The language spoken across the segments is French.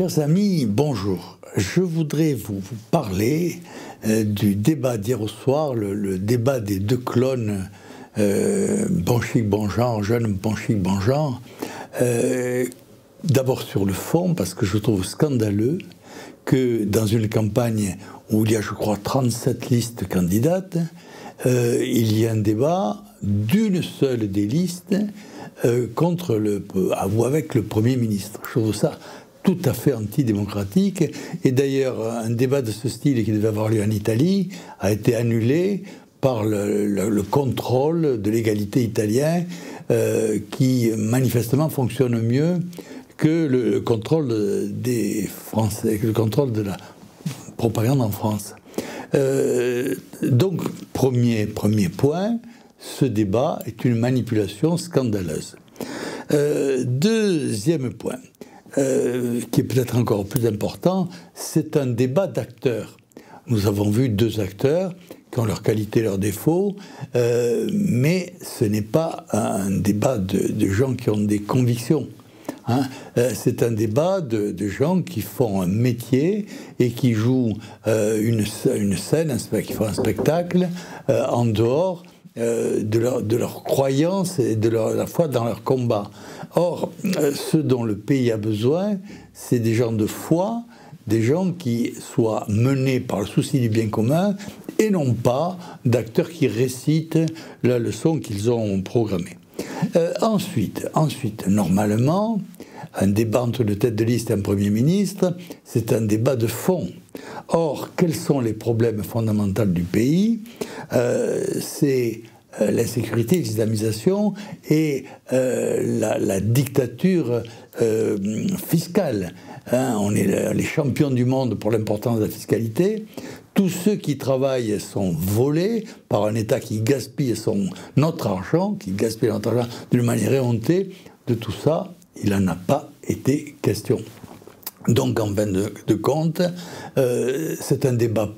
Chers amis, bonjour. Je voudrais vous parler du débat d'hier au soir, le débat des deux clones, bon chic, bon genre, jeune, bon chic, bon genre. D'abord sur le fond, parce que je trouve scandaleux que dans une campagne où il y a, je crois, 37 listes candidates, il y a un débat d'une seule des listes ou avec le Premier ministre. Je trouve ça tout à fait antidémocratique. Et d'ailleurs, un débat de ce style qui devait avoir lieu en Italie a été annulé par le contrôle de l'égalité italien qui manifestement fonctionne mieux que le contrôle des Français, que le contrôle de la propagande en France. Donc, premier point, ce débat est une manipulation scandaleuse. Deuxième point, qui est peut-être encore plus important, c'est un débat d'acteurs. Nous avons vu deux acteurs qui ont leurs qualités, leurs défauts, mais ce n'est pas un débat de gens qui ont des convictions. C'est un débat de gens qui font un métier et qui jouent une scène, qui font un spectacle en dehors de leur croyance et de la foi dans leur combat. Or, ce dont le pays a besoin, c'est des gens de foi, des gens qui soient menés par le souci du bien commun et non pas d'acteurs qui récitent la leçon qu'ils ont programmée. Ensuite, normalement, un débat entre une tête de liste et un Premier ministre, c'est un débat de fond. Or, quels sont les problèmes fondamentaux du pays? C'est l'insécurité, l'islamisation et la dictature fiscale. On est les champions du monde pour l'importance de la fiscalité. Tous ceux qui travaillent sont volés par un État qui gaspille notre argent d'une manière éhontée. De tout ça, il n'en a pas été question. Donc, en fin de compte, c'est un débat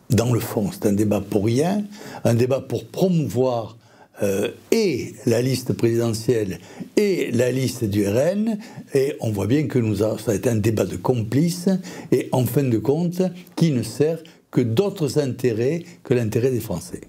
dans le fond, c'est un débat pour rien, un débat pour promouvoir et la liste présidentielle et la liste du RN, et on voit bien que ça a été un débat de complices, et en fin de compte, qui ne sert que d'autres intérêts que l'intérêt des Français.